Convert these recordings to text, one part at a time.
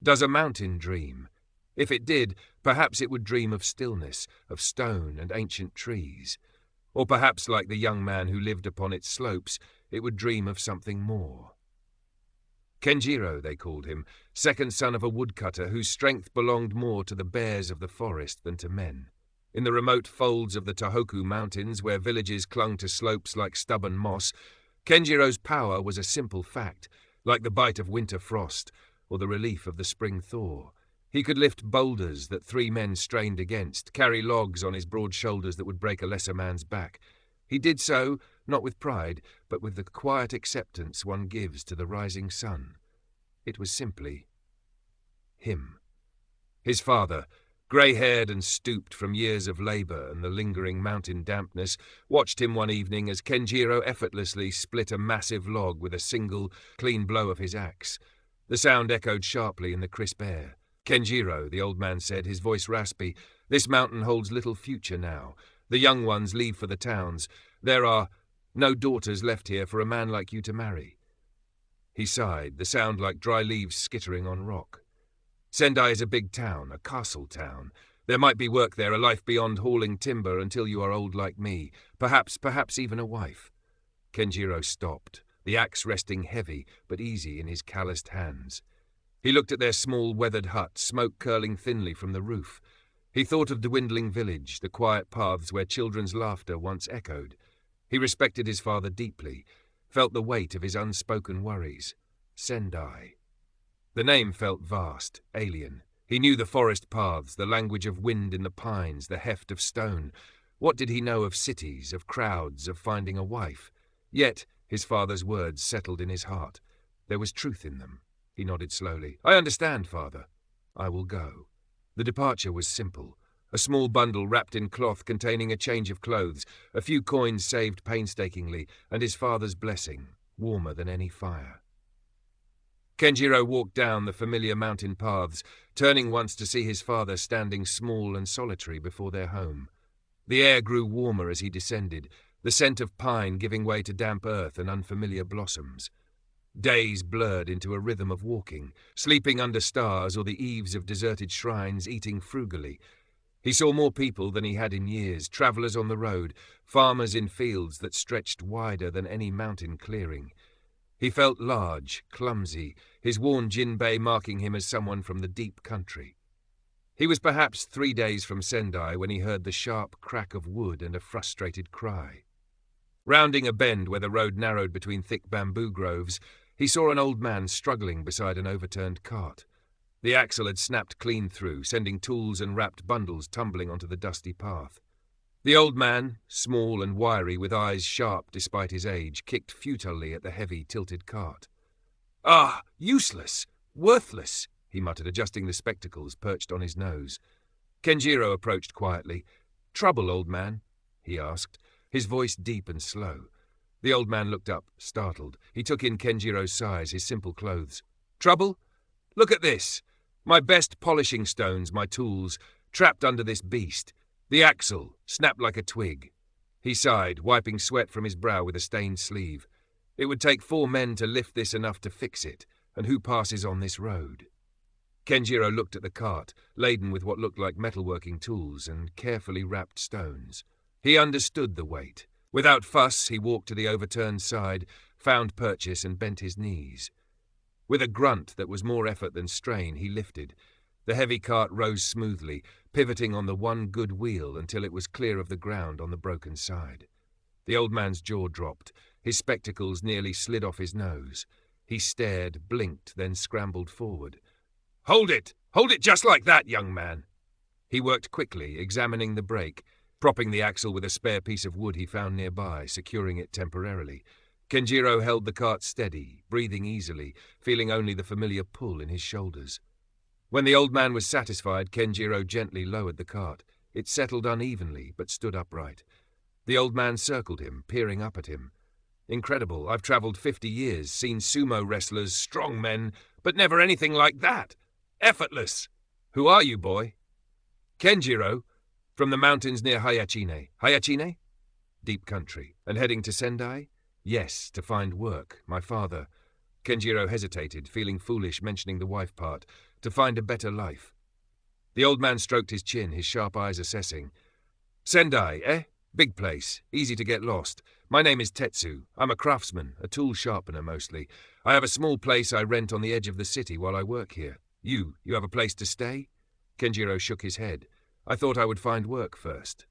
Does a mountain dream? If it did, perhaps it would dream of stillness, of stone and ancient trees. Or perhaps, like the young man who lived upon its slopes, it would dream of something more. Kenjiro, they called him, second son of a woodcutter whose strength belonged more to the bears of the forest than to men. In the remote folds of the Tohoku Mountains, where villages clung to slopes like stubborn moss, Kenjiro's power was a simple fact, like the bite of winter frost or the relief of the spring thaw. He could lift boulders that 3 men strained against, carry logs on his broad shoulders that would break a lesser man's back. He did so, not with pride, but with the quiet acceptance one gives to the rising sun. It was simply him. His father, grey-haired and stooped from years of labour and the lingering mountain dampness, watched him one evening as Kenjiro effortlessly split a massive log with a single, clean blow of his axe. The sound echoed sharply in the crisp air. Kenjiro, the old man said, his voice raspy, this mountain holds little future now. The young ones leave for the towns. There are no daughters left here for a man like you to marry. He sighed, the sound like dry leaves skittering on rock. Sendai is a big town, a castle town. There might be work there, a life beyond hauling timber until you are old like me. Perhaps even a wife. Kenjiro stopped, the axe resting heavy but easy in his calloused hands. He looked at their small weathered hut, smoke curling thinly from the roof. He thought of the dwindling village, the quiet paths where children's laughter once echoed. He respected his father deeply, felt the weight of his unspoken worries. Sendai. The name felt vast, alien. He knew the forest paths, the language of wind in the pines, the heft of stone. What did he know of cities, of crowds, of finding a wife? Yet his father's words settled in his heart. There was truth in them. He nodded slowly. I understand, father. I will go. The departure was simple. A small bundle wrapped in cloth containing a change of clothes, a few coins saved painstakingly, and his father's blessing, warmer than any fire. Kenjiro walked down the familiar mountain paths, turning once to see his father standing small and solitary before their home. The air grew warmer as he descended, the scent of pine giving way to damp earth and unfamiliar blossoms. Days blurred into a rhythm of walking, sleeping under stars or the eaves of deserted shrines, eating frugally. He saw more people than he had in years, travellers on the road, farmers in fields that stretched wider than any mountain clearing. He felt large, clumsy, his worn Jinbei marking him as someone from the deep country. He was perhaps 3 days from Sendai when he heard the sharp crack of wood and a frustrated cry. Rounding a bend where the road narrowed between thick bamboo groves, he saw an old man struggling beside an overturned cart. The axle had snapped clean through, sending tools and wrapped bundles tumbling onto the dusty path. The old man, small and wiry with eyes sharp despite his age, kicked futilely at the heavy, tilted cart. Ah, useless, worthless, he muttered, adjusting the spectacles perched on his nose. Kenjiro approached quietly. Trouble, old man? He asked, his voice deep and slow. The old man looked up, startled. He took in Kenjiro's size, his simple clothes. Trouble? Look at this. My best polishing stones, my tools, trapped under this beast. The axle, snapped like a twig. He sighed, wiping sweat from his brow with a stained sleeve. It would take 4 men to lift this enough to fix it, and who passes on this road? Kenjiro looked at the cart, laden with what looked like metalworking tools and carefully wrapped stones. He understood the weight. Without fuss, he walked to the overturned side, found purchase and bent his knees. With a grunt that was more effort than strain, he lifted. The heavy cart rose smoothly, pivoting on the one good wheel until it was clear of the ground on the broken side. The old man's jaw dropped. His spectacles nearly slid off his nose. He stared, blinked, then scrambled forward. Hold it! Hold it just like that, young man! He worked quickly, examining the brake, propping the axle with a spare piece of wood he found nearby, securing it temporarily. Kenjiro held the cart steady, breathing easily, feeling only the familiar pull in his shoulders. When the old man was satisfied, Kenjiro gently lowered the cart. It settled unevenly, but stood upright. The old man circled him, peering up at him. Incredible, I've travelled 50 years, seen sumo wrestlers, strong men, but never anything like that. Effortless. Who are you, boy? Kenjiro, from the mountains near Hayachine. Hayachine? Deep country. And heading to Sendai? Yes, to find work. My father. Kenjiro hesitated, feeling foolish mentioning the wife part. to find a better life. The old man stroked his chin, his sharp eyes assessing. Sendai, eh? Big place, easy to get lost. My name is Tetsu. I'm a craftsman, a tool sharpener mostly. I have a small place I rent on the edge of the city while I work here. You have a place to stay? Kenjiro shook his head. I thought I would find work first.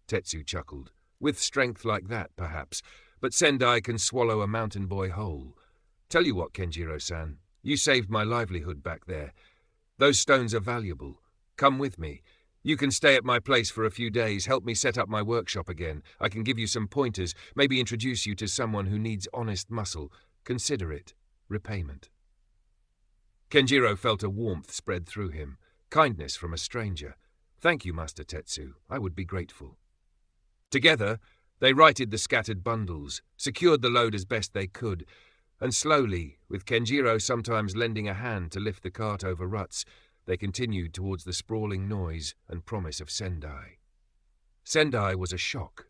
Tetsu chuckled. With strength like that, perhaps, but Sendai can swallow a mountain boy whole. Tell you what, Kenjiro-san, you saved my livelihood back there. Those stones are valuable. Come with me. You can stay at my place for a few days, help me set up my workshop again. I can give you some pointers, maybe introduce you to someone who needs honest muscle. Consider it repayment. Kenjiro felt a warmth spread through him, kindness from a stranger. Thank you, Master Tetsu. I would be grateful. Together, they righted the scattered bundles, secured the load as best they could, and slowly, with Kenjiro sometimes lending a hand to lift the cart over ruts, they continued towards the sprawling noise and promise of Sendai. Sendai was a shock.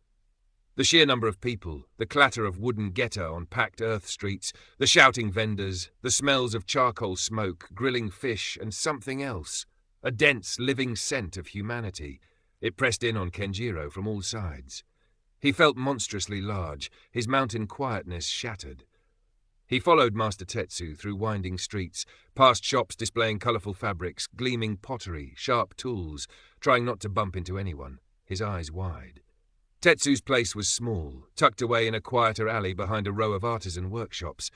The sheer number of people, the clatter of wooden geta on packed earth streets, the shouting vendors, the smells of charcoal smoke, grilling fish, and something else, a dense, living scent of humanity. It pressed in on Kenjiro from all sides. He felt monstrously large, his mountain quietness shattered. He followed Master Tetsu through winding streets, past shops displaying colourful fabrics, gleaming pottery, sharp tools, trying not to bump into anyone, his eyes wide. Tetsu's place was small, tucked away in a quieter alley behind a row of artisan workshops.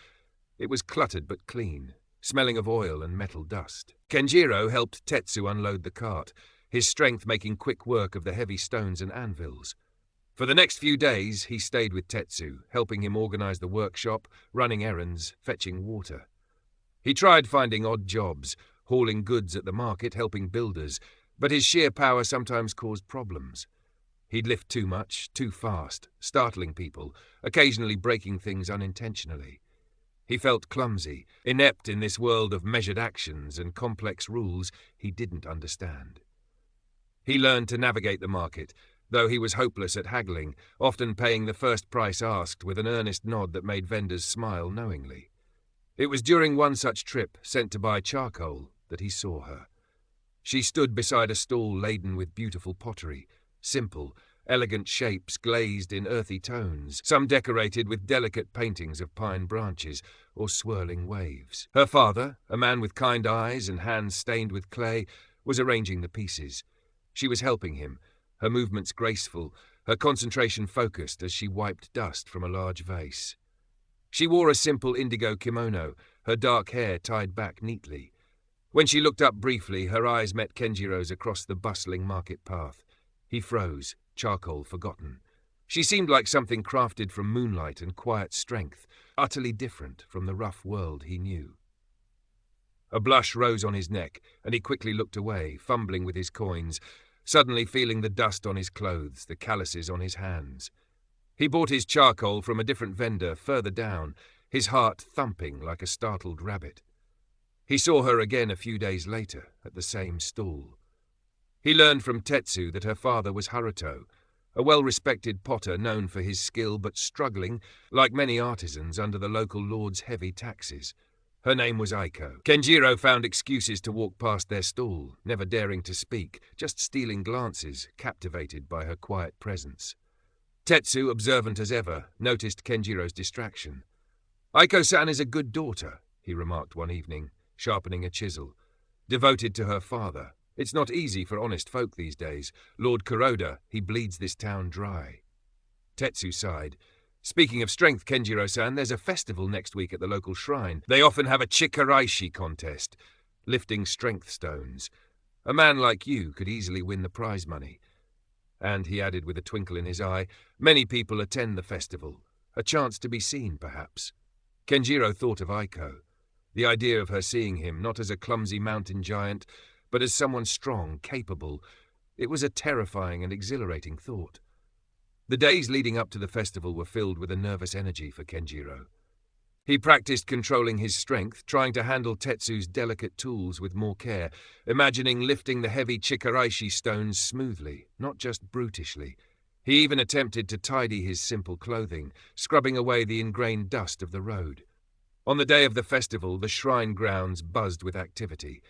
It was cluttered but clean, smelling of oil and metal dust. Kenjiro helped Tetsu unload the cart, his strength making quick work of the heavy stones and anvils. For the next few days, he stayed with Tetsu, helping him organize the workshop, running errands, fetching water. He tried finding odd jobs, hauling goods at the market, helping builders, but his sheer power sometimes caused problems. He'd lift too much, too fast, startling people, occasionally breaking things unintentionally. He felt clumsy, inept in this world of measured actions and complex rules he didn't understand. He learned to navigate the market, though he was hopeless at haggling, often paying the first price asked with an earnest nod that made vendors smile knowingly. It was during one such trip, sent to buy charcoal, that he saw her. She stood beside a stall laden with beautiful pottery, simple, elegant shapes glazed in earthy tones, some decorated with delicate paintings of pine branches or swirling waves. Her father, a man with kind eyes and hands stained with clay, was arranging the pieces. She was helping him, her movements graceful, her concentration focused as she wiped dust from a large vase. She wore a simple indigo kimono, her dark hair tied back neatly. When she looked up briefly, her eyes met Kenjiro's across the bustling market path. He froze, charcoal forgotten. She seemed like something crafted from moonlight and quiet strength, utterly different from the rough world he knew. A blush rose on his neck, and he quickly looked away, fumbling with his coins, suddenly feeling the dust on his clothes, the calluses on his hands. He bought his charcoal from a different vendor further down, his heart thumping like a startled rabbit. He saw her again a few days later, at the same stall. He learned from Tetsu that her father was Haruto, a well-respected potter known for his skill but struggling, like many artisans, under the local lord's heavy taxes. Her name was Aiko. Kenjiro found excuses to walk past their stall, never daring to speak, just stealing glances, captivated by her quiet presence. Tetsu, observant as ever, noticed Kenjiro's distraction. "Aiko-san is a good daughter," he remarked one evening, sharpening a chisel. "Devoted to her father. It's not easy for honest folk these days. Lord Kuroda, he bleeds this town dry." Tetsu sighed. "Speaking of strength, Kenjiro-san, there's a festival next week at the local shrine. They often have a chikaraishi contest, lifting strength stones. A man like you could easily win the prize money." And he added with a twinkle in his eye, "Many people attend the festival. A chance to be seen, perhaps." Kenjiro thought of Aiko. The idea of her seeing him, not as a clumsy mountain giant, but as someone strong, capable, it was a terrifying and exhilarating thought. The days leading up to the festival were filled with a nervous energy for Kenjiro. He practiced controlling his strength, trying to handle Tetsu's delicate tools with more care, imagining lifting the heavy chikaraishi stones smoothly, not just brutishly. He even attempted to tidy his simple clothing, scrubbing away the ingrained dust of the road. On the day of the festival, the shrine grounds buzzed with activity.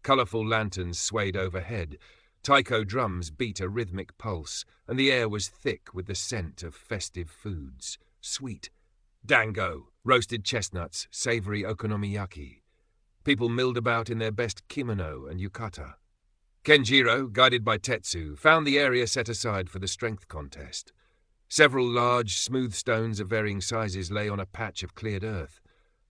Colourful lanterns swayed overhead, taiko drums beat a rhythmic pulse, and the air was thick with the scent of festive foods. Sweet. Dango, roasted chestnuts, savoury okonomiyaki. People milled about in their best kimono and yukata. Kenjiro, guided by Tetsu, found the area set aside for the strength contest. Several large, smooth stones of varying sizes lay on a patch of cleared earth.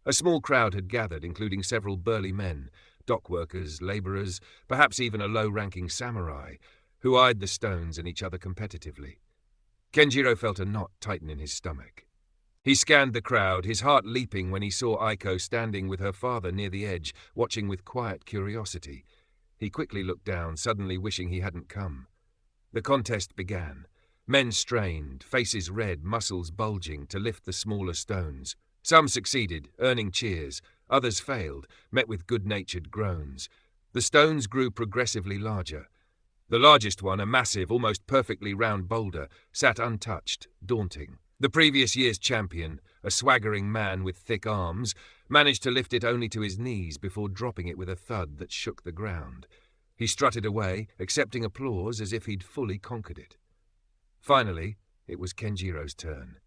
A small crowd had gathered, including several burly men, dockworkers, labourers, perhaps even a low-ranking samurai, who eyed the stones and each other competitively. Kenjiro felt a knot tighten in his stomach. He scanned the crowd, his heart leaping when he saw Aiko standing with her father near the edge, watching with quiet curiosity. He quickly looked down, suddenly wishing he hadn't come. The contest began. Men strained, faces red, muscles bulging, to lift the smaller stones. Some succeeded, earning cheers. Others failed, met with good-natured groans. The stones grew progressively larger. The largest one, a massive, almost perfectly round boulder, sat untouched, daunting. The previous year's champion, a swaggering man with thick arms, managed to lift it only to his knees before dropping it with a thud that shook the ground. He strutted away, accepting applause as if he'd fully conquered it. Finally, it was Kenjiro's turn.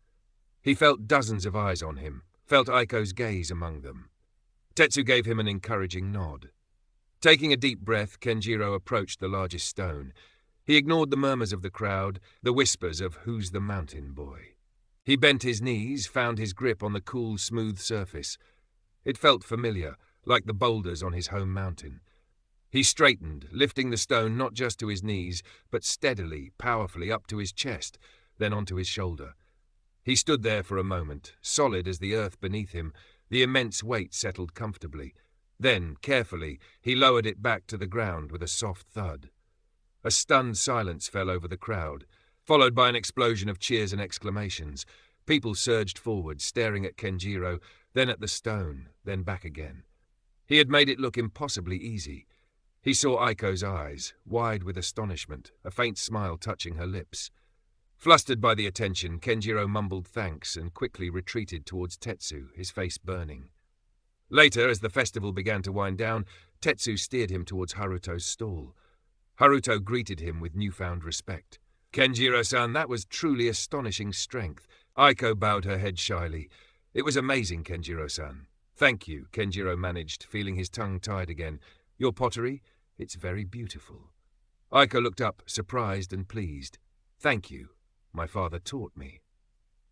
He felt dozens of eyes on him, felt Aiko's gaze among them. Tetsu gave him an encouraging nod. Taking a deep breath, Kenjiro approached the largest stone. He ignored the murmurs of the crowd, the whispers of "Who's the mountain boy?" He bent his knees, found his grip on the cool, smooth surface. It felt familiar, like the boulders on his home mountain. He straightened, lifting the stone not just to his knees, but steadily, powerfully up to his chest, then onto his shoulder. He stood there for a moment, solid as the earth beneath him. The immense weight settled comfortably. Then, carefully, he lowered it back to the ground with a soft thud. A stunned silence fell over the crowd, followed by an explosion of cheers and exclamations. People surged forward, staring at Kenjiro, then at the stone, then back again. He had made it look impossibly easy. He saw Aiko's eyes, wide with astonishment, a faint smile touching her lips. Flustered by the attention, Kenjiro mumbled thanks and quickly retreated towards Tetsu, his face burning. Later, as the festival began to wind down, Tetsu steered him towards Haruto's stall. Haruto greeted him with newfound respect. "Kenjiro-san, that was truly astonishing strength." Aiko bowed her head shyly. "It was amazing, Kenjiro-san." "Thank you," Kenjiro managed, feeling his tongue tied again. "Your pottery? It's very beautiful." Aiko looked up, surprised and pleased. "Thank you. My father taught me."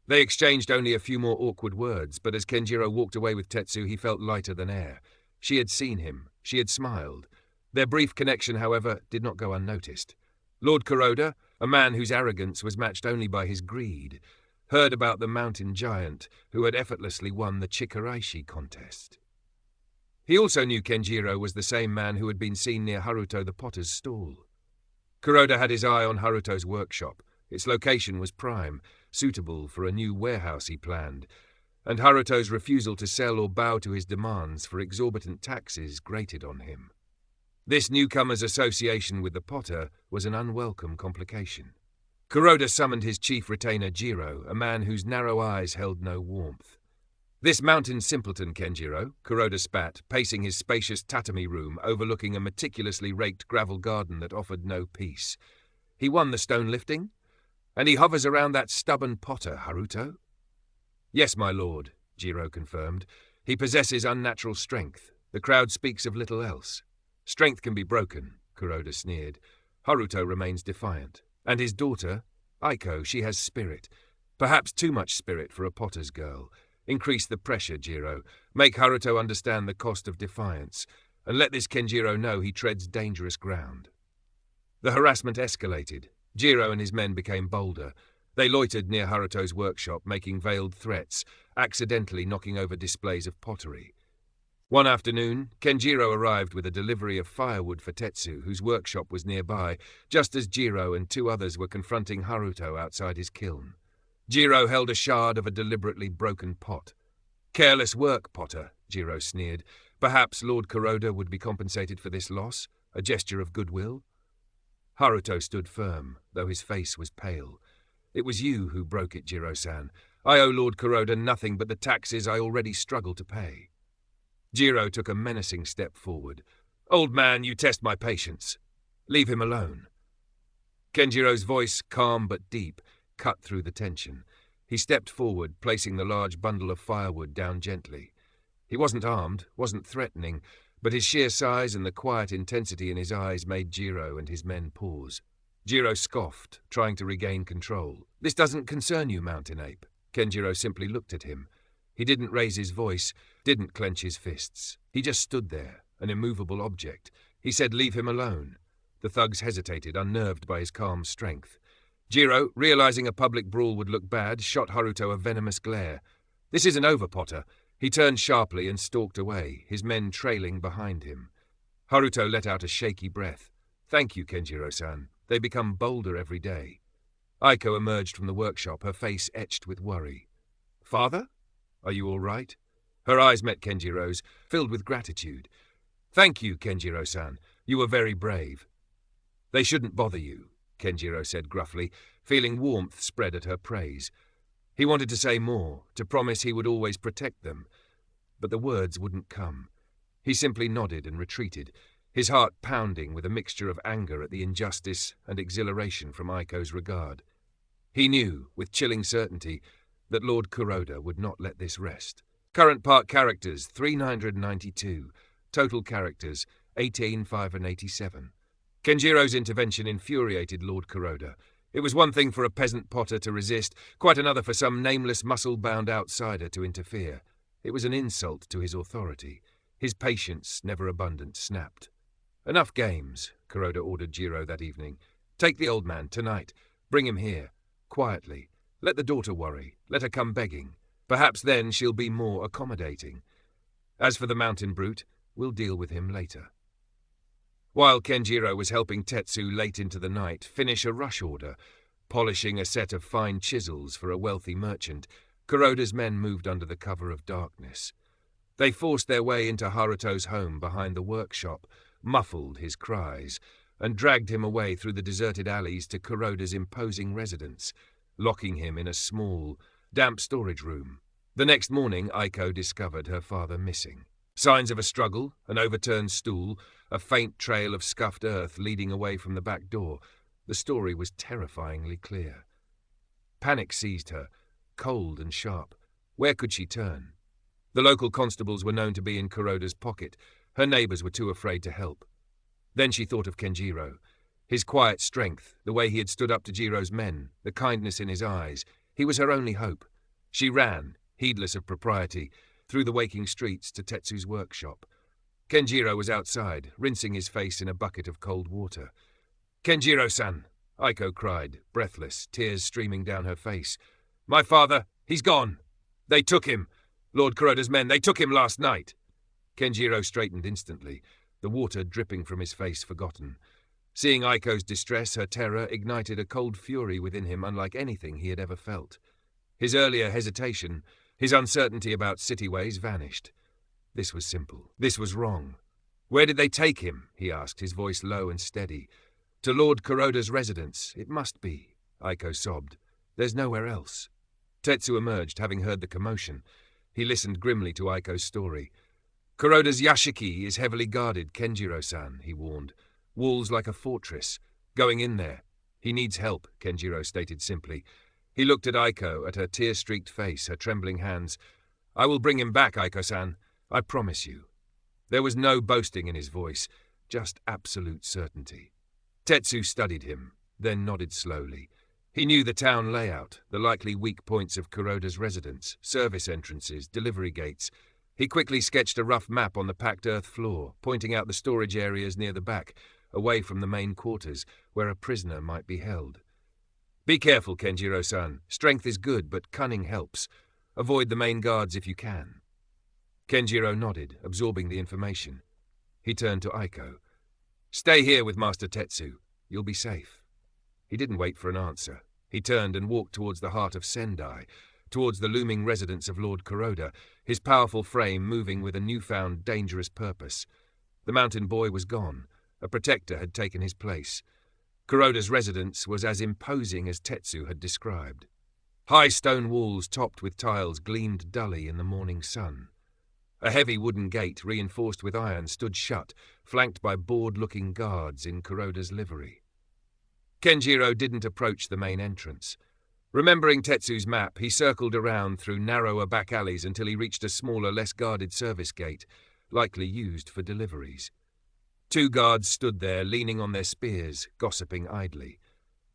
They exchanged only a few more awkward words, but as Kenjiro walked away with Tetsu, he felt lighter than air. She had seen him. She had smiled. Their brief connection, however, did not go unnoticed. Lord Kuroda, a man whose arrogance was matched only by his greed, heard about the mountain giant who had effortlessly won the Chikaraishi contest. He also knew Kenjiro was the same man who had been seen near Haruto the potter's stall. Kuroda had his eye on Haruto's workshop. Its location was prime, suitable for a new warehouse he planned, and Haruto's refusal to sell or bow to his demands for exorbitant taxes grated on him. This newcomer's association with the potter was an unwelcome complication. Kuroda summoned his chief retainer Jiro, a man whose narrow eyes held no warmth. "This mountain simpleton, Kenjiro," Kuroda spat, pacing his spacious tatami room overlooking a meticulously raked gravel garden that offered no peace. "He won the stone lifting? And he hovers around that stubborn potter, Haruto?" "Yes, my lord," Jiro confirmed. "He possesses unnatural strength. The crowd speaks of little else." "Strength can be broken," Kuroda sneered. "Haruto remains defiant. And his daughter, Aiko, she has spirit. Perhaps too much spirit for a potter's girl. Increase the pressure, Jiro. Make Haruto understand the cost of defiance. And let this Kenjiro know he treads dangerous ground." The harassment escalated. Jiro and his men became bolder. They loitered near Haruto's workshop, making veiled threats, accidentally knocking over displays of pottery. One afternoon, Kenjiro arrived with a delivery of firewood for Tetsu, whose workshop was nearby, just as Jiro and two others were confronting Haruto outside his kiln. Jiro held a shard of a deliberately broken pot. "Careless work, Potter," Jiro sneered. "Perhaps Lord Kuroda would be compensated for this loss, a gesture of goodwill?" Haruto stood firm, though his face was pale. "It was you who broke it, Jiro-san. I owe Lord Kuroda nothing but the taxes I already struggle to pay." Jiro took a menacing step forward. Old man, you test my patience. Leave him alone. Kenjiro's voice, calm but deep, cut through the tension. He stepped forward, placing the large bundle of firewood down gently. He wasn't armed, wasn't threatening, but his sheer size and the quiet intensity in his eyes made Jiro and his men pause. Jiro scoffed, trying to regain control. This doesn't concern you, Mountain Ape. Kenjiro simply looked at him. He didn't raise his voice, didn't clench his fists. He just stood there, an immovable object. He said, leave him alone. The thugs hesitated, unnerved by his calm strength. Jiro, realizing a public brawl would look bad, shot Haruto a venomous glare. This isn't over, Potter. He turned sharply and stalked away, his men trailing behind him. Haruto let out a shaky breath. Thank you, Kenjiro-san. They become bolder every day. Aiko emerged from the workshop, her face etched with worry. Father? Are you all right? Her eyes met Kenjiro's, filled with gratitude. Thank you, Kenjiro-san. You were very brave. They shouldn't bother you, Kenjiro said gruffly, feeling warmth spread at her praise. He wanted to say more, to promise he would always protect them, but the words wouldn't come. He simply nodded and retreated, his heart pounding with a mixture of anger at the injustice and exhilaration from Aiko's regard. He knew, with chilling certainty, that Lord Kuroda would not let this rest. Current part characters, 392. Total characters, 18, 5 and 87. Kenjiro's intervention infuriated Lord Kuroda. It was one thing for a peasant potter to resist, quite another for some nameless muscle-bound outsider to interfere. It was an insult to his authority. His patience, never abundant, snapped. Enough games, Kuroda ordered Jiro that evening. Take the old man, tonight. Bring him here. Quietly. Let the daughter worry. Let her come begging. Perhaps then she'll be more accommodating. As for the mountain brute, we'll deal with him later. While Kenjiro was helping Tetsu late into the night finish a rush order, polishing a set of fine chisels for a wealthy merchant, Kuroda's men moved under the cover of darkness. They forced their way into Haruto's home behind the workshop, muffled his cries, and dragged him away through the deserted alleys to Kuroda's imposing residence, locking him in a small, damp storage room. The next morning, Aiko discovered her father missing. Signs of a struggle, an overturned stool, a faint trail of scuffed earth leading away from the back door. The story was terrifyingly clear. Panic seized her, cold and sharp. Where could she turn? The local constables were known to be in Kuroda's pocket. Her neighbors were too afraid to help. Then she thought of Kenjiro. His quiet strength, the way he had stood up to Jiro's men, the kindness in his eyes. He was her only hope. She ran, heedless of propriety, through the waking streets to Tetsu's workshop. Kenjiro was outside, rinsing his face in a bucket of cold water. Kenjiro-san, Aiko cried, breathless, tears streaming down her face. My father, he's gone. They took him. Lord Kuroda's men, they took him last night. Kenjiro straightened instantly, the water dripping from his face forgotten. Seeing Aiko's distress, her terror ignited a cold fury within him unlike anything he had ever felt. His earlier hesitation, his uncertainty about city ways vanished. This was simple. This was wrong. Where did they take him? He asked, his voice low and steady. To Lord Kuroda's residence. It must be, Aiko sobbed. There's nowhere else. Tetsu emerged, having heard the commotion. He listened grimly to Aiko's story. Kuroda's yashiki is heavily guarded, Kenjiro-san, he warned. Walls like a fortress. Going in there. He needs help, Kenjiro stated simply. He looked at Aiko, at her tear-streaked face, her trembling hands. I will bring him back, Aiko-san. I promise you. There was no boasting in his voice, just absolute certainty. Tetsu studied him, then nodded slowly. He knew the town layout, the likely weak points of Kuroda's residence, service entrances, delivery gates. He quickly sketched a rough map on the packed earth floor, pointing out the storage areas near the back, away from the main quarters, where a prisoner might be held. Be careful, Kenjiro-san. Strength is good, but cunning helps. Avoid the main guards if you can. Kenjiro nodded, absorbing the information. He turned to Aiko. Stay here with Master Tetsu. You'll be safe. He didn't wait for an answer. He turned and walked towards the heart of Sendai, towards the looming residence of Lord Kuroda, his powerful frame moving with a newfound dangerous purpose. The mountain boy was gone. A protector had taken his place. Kuroda's residence was as imposing as Tetsu had described. High stone walls topped with tiles gleamed dully in the morning sun. A heavy wooden gate, reinforced with iron, stood shut, flanked by bored-looking guards in Kuroda's livery. Kenjiro didn't approach the main entrance. Remembering Tetsu's map, he circled around through narrower back alleys until he reached a smaller, less guarded service gate, likely used for deliveries. 2 guards stood there, leaning on their spears, gossiping idly.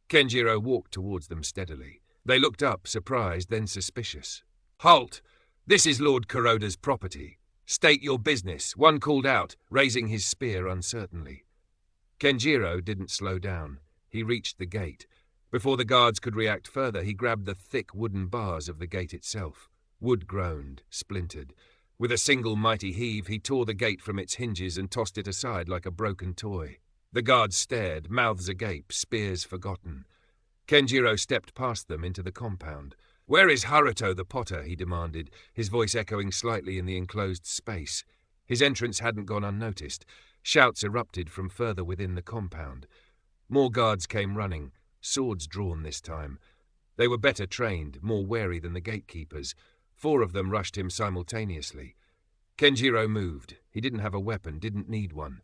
Kenjiro walked towards them steadily. They looked up, surprised, then suspicious. "Halt! This is Lord Kuroda's property. State your business," one called out, raising his spear uncertainly. Kenjiro didn't slow down. He reached the gate. Before the guards could react further, he grabbed the thick wooden bars of the gate itself. Wood groaned, splintered. With a single mighty heave, he tore the gate from its hinges and tossed it aside like a broken toy. The guards stared, mouths agape, spears forgotten. Kenjiro stepped past them into the compound. "Where is Haruto the potter?" he demanded, his voice echoing slightly in the enclosed space. His entrance hadn't gone unnoticed. Shouts erupted from further within the compound. More guards came running, swords drawn this time. They were better trained, more wary than the gatekeepers. 4 of them rushed him simultaneously. Kenjiro moved. He didn't have a weapon, didn't need one.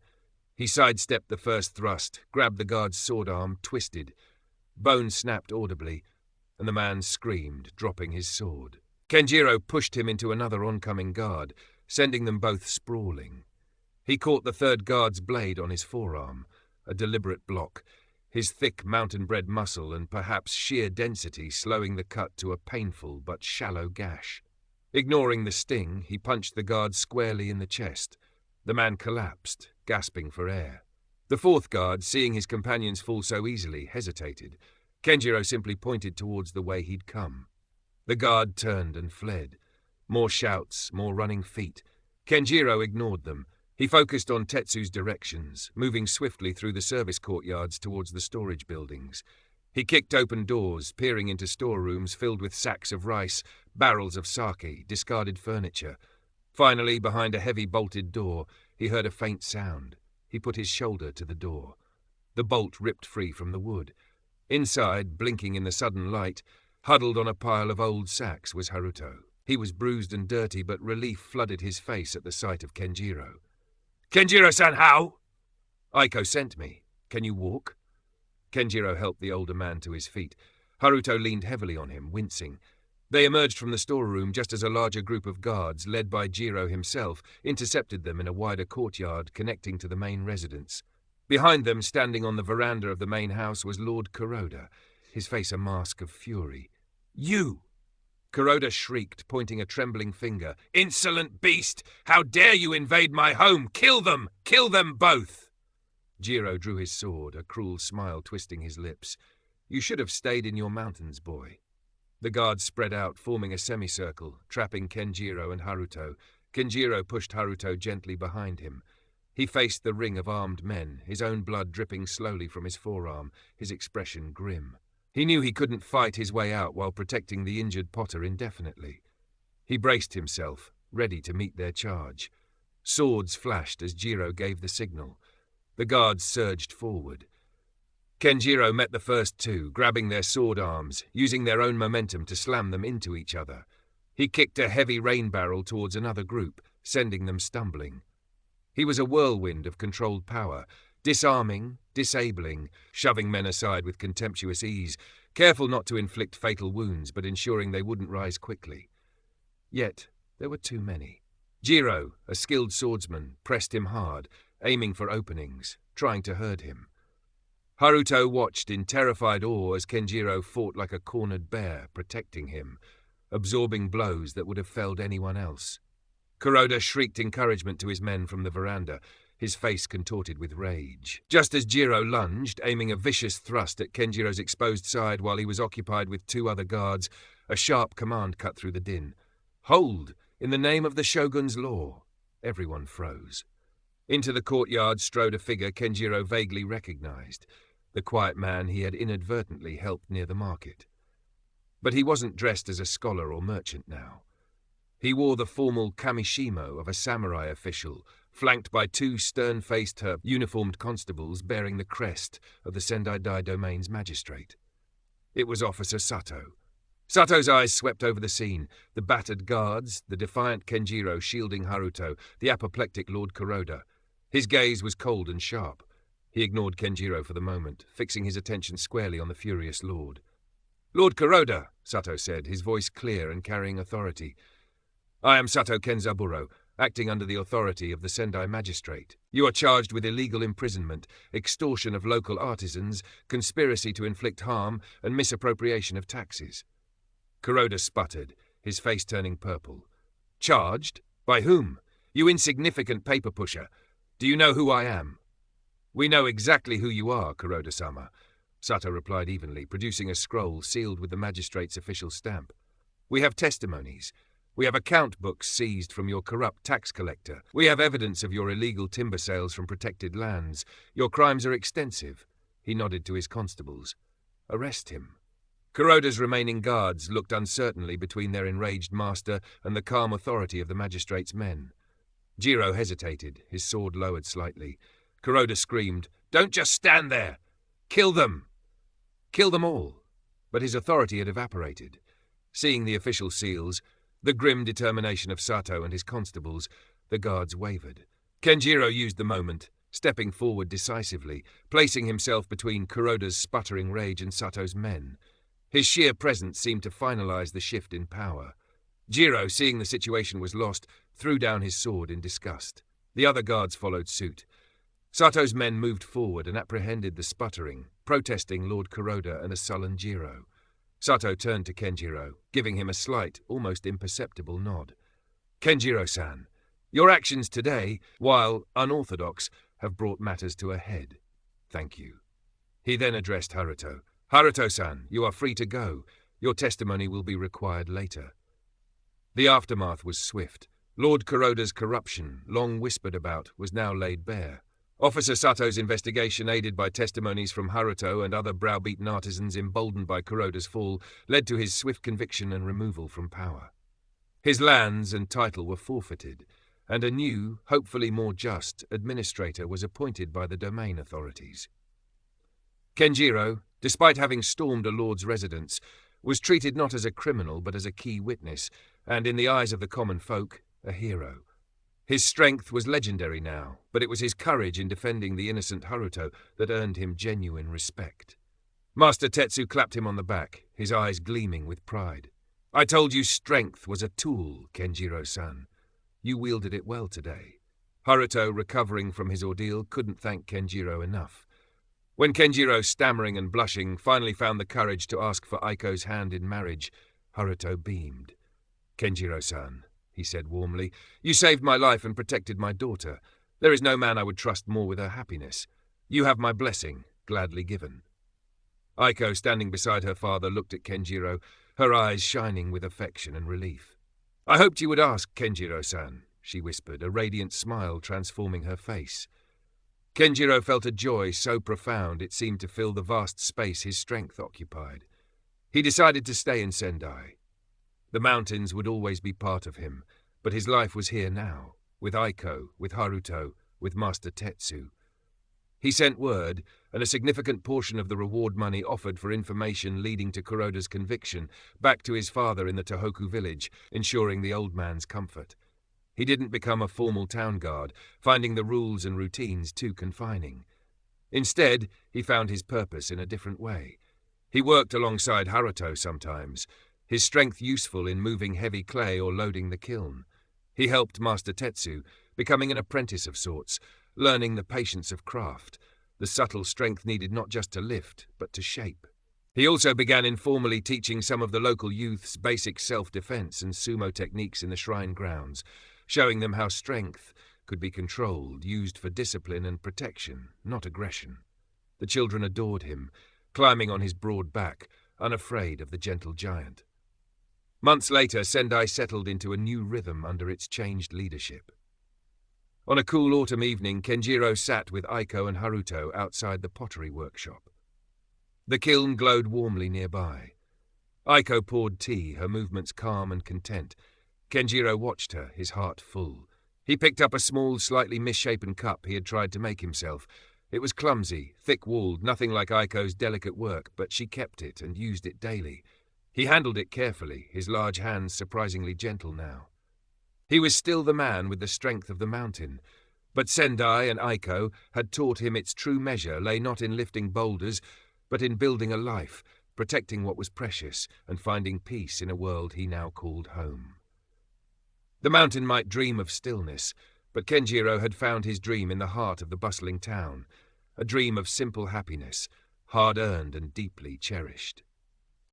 He sidestepped the first thrust, grabbed the guard's sword arm, twisted. Bone snapped audibly, and the man screamed, dropping his sword. Kenjiro pushed him into another oncoming guard, sending them both sprawling. He caught the 3rd guard's blade on his forearm, a deliberate block, his thick mountain-bred muscle and perhaps sheer density slowing the cut to a painful but shallow gash. Ignoring the sting, he punched the guard squarely in the chest. The man collapsed, gasping for air. The 4th guard, seeing his companions fall so easily, hesitated. Kenjiro simply pointed towards the way he'd come. The guard turned and fled. More shouts, more running feet. Kenjiro ignored them. He focused on Tetsu's directions, moving swiftly through the service courtyards towards the storage buildings. He kicked open doors, peering into storerooms filled with sacks of rice, barrels of sake, discarded furniture. Finally, behind a heavy bolted door, he heard a faint sound. He put his shoulder to the door. The bolt ripped free from the wood. Inside, blinking in the sudden light, huddled on a pile of old sacks, was Haruto. He was bruised and dirty, but relief flooded his face at the sight of Kenjiro. "Kenjiro-san, how?" "Aiko sent me. Can you walk?" Kenjiro helped the older man to his feet. Haruto leaned heavily on him, wincing. They emerged from the storeroom just as a larger group of guards, led by Jiro himself, intercepted them in a wider courtyard connecting to the main residence. Behind them, standing on the veranda of the main house, was Lord Kuroda, his face a mask of fury. "You!" Kuroda shrieked, pointing a trembling finger. "Insolent beast! How dare you invade my home! Kill them! Kill them both!" Jiro drew his sword, a cruel smile twisting his lips. "You should have stayed in your mountains, boy." The guards spread out, forming a semicircle, trapping Kenjiro and Haruto. Kenjiro pushed Haruto gently behind him. He faced the ring of armed men, his own blood dripping slowly from his forearm, his expression grim. He knew he couldn't fight his way out while protecting the injured potter indefinitely. He braced himself, ready to meet their charge. Swords flashed as Jiro gave the signal. The guards surged forward. Kenjiro met the first 2, grabbing their sword arms, using their own momentum to slam them into each other. He kicked a heavy rain barrel towards another group, sending them stumbling. He was a whirlwind of controlled power, disarming, disabling, shoving men aside with contemptuous ease, careful not to inflict fatal wounds but ensuring they wouldn't rise quickly. Yet there were too many. Jiro, a skilled swordsman, pressed him hard, aiming for openings, trying to herd him. Haruto watched in terrified awe as Kenjiro fought like a cornered bear, protecting him, absorbing blows that would have felled anyone else. Kuroda shrieked encouragement to his men from the veranda, his face contorted with rage. Just as Jiro lunged, aiming a vicious thrust at Kenjiro's exposed side while he was occupied with 2 other guards, a sharp command cut through the din. "Hold! In the name of the Shogun's law!" Everyone froze. Into the courtyard strode a figure Kenjiro vaguely recognized, the quiet man he had inadvertently helped near the market. But he wasn't dressed as a scholar or merchant now. He wore the formal kamishimo of a samurai official, flanked by 2 stern-faced uniformed constables bearing the crest of the Sendai-dai Domain's magistrate. It was Officer Sato. Sato's eyes swept over the scene, the battered guards, the defiant Kenjiro shielding Haruto, the apoplectic Lord Kuroda. His gaze was cold and sharp. He ignored Kenjiro for the moment, fixing his attention squarely on the furious lord. "Lord Kuroda," Sato said, his voice clear and carrying authority. "I am Sato Kenzaburo, acting under the authority of the Sendai magistrate. You are charged with illegal imprisonment, extortion of local artisans, conspiracy to inflict harm, and misappropriation of taxes." Kuroda sputtered, his face turning purple. "Charged? By whom? You insignificant paper pusher. Do you know who I am?" "We know exactly who you are, Kuroda-sama," Sato replied evenly, producing a scroll sealed with the magistrate's official stamp. "We have testimonies. We have account books seized from your corrupt tax collector. We have evidence of your illegal timber sales from protected lands. Your crimes are extensive." He nodded to his constables. "Arrest him." Kuroda's remaining guards looked uncertainly between their enraged master and the calm authority of the magistrate's men. Jiro hesitated, his sword lowered slightly. Kuroda screamed, "Don't just stand there! Kill them!" Kill them all. But his authority had evaporated. Seeing the official seals, the grim determination of Sato and his constables, the guards wavered. Kenjiro used the moment, stepping forward decisively, placing himself between Kuroda's sputtering rage and Sato's men. His sheer presence seemed to finalize the shift in power. Jiro, seeing the situation was lost, threw down his sword in disgust. The other guards followed suit. Sato's men moved forward and apprehended the sputtering, protesting Lord Kuroda and a sullen Jiro. Sato turned to Kenjiro, giving him a slight, almost imperceptible nod. "Kenjiro-san, your actions today, while unorthodox, have brought matters to a head. Thank you." He then addressed Haruto. "Haruto-san, you are free to go. Your testimony will be required later." The aftermath was swift. Lord Kuroda's corruption, long whispered about, was now laid bare. Officer Sato's investigation, aided by testimonies from Haruto and other browbeaten artisans emboldened by Kuroda's fall, led to his swift conviction and removal from power. His lands and title were forfeited, and a new, hopefully more just, administrator was appointed by the domain authorities. Kenjiro, despite having stormed a lord's residence, was treated not as a criminal but as a key witness, and in the eyes of the common folk, a hero. His strength was legendary now, but it was his courage in defending the innocent Haruto that earned him genuine respect. Master Tetsu clapped him on the back, his eyes gleaming with pride. "I told you strength was a tool, Kenjiro-san. You wielded it well today." Haruto, recovering from his ordeal, couldn't thank Kenjiro enough. When Kenjiro, stammering and blushing, finally found the courage to ask for Aiko's hand in marriage, Haruto beamed. "Kenjiro-san," he said warmly, "you saved my life and protected my daughter. There is no man I would trust more with her happiness. You have my blessing, gladly given." Aiko, standing beside her father, looked at Kenjiro, her eyes shining with affection and relief. "I hoped you would ask, Kenjiro-san," she whispered, a radiant smile transforming her face. Kenjiro felt a joy so profound it seemed to fill the vast space his strength occupied. He decided to stay in Sendai. The mountains would always be part of him, but his life was here now, with Aiko, with Haruto, with Master Tetsu. He sent word, and a significant portion of the reward money offered for information leading to Kuroda's conviction back to his father in the Tohoku village, ensuring the old man's comfort. He didn't become a formal town guard, finding the rules and routines too confining. Instead, he found his purpose in a different way. He worked alongside Haruto sometimes, his strength useful in moving heavy clay or loading the kiln. He helped Master Tetsu, becoming an apprentice of sorts, learning the patience of craft, the subtle strength needed not just to lift, but to shape. He also began informally teaching some of the local youths basic self-defense and sumo techniques in the shrine grounds, showing them how strength could be controlled, used for discipline and protection, not aggression. The children adored him, climbing on his broad back, unafraid of the gentle giant. Months later, Sendai settled into a new rhythm under its changed leadership. On a cool autumn evening, Kenjiro sat with Aiko and Haruto outside the pottery workshop. The kiln glowed warmly nearby. Aiko poured tea, her movements calm and content. Kenjiro watched her, his heart full. He picked up a small, slightly misshapen cup he had tried to make himself. It was clumsy, thick-walled, nothing like Aiko's delicate work, but she kept it and used it daily. He handled it carefully, his large hands surprisingly gentle now. He was still the man with the strength of the mountain, but Sendai and Aiko had taught him its true measure lay not in lifting boulders, but in building a life, protecting what was precious, and finding peace in a world he now called home. The mountain might dream of stillness, but Kenjiro had found his dream in the heart of the bustling town, a dream of simple happiness, hard-earned and deeply cherished.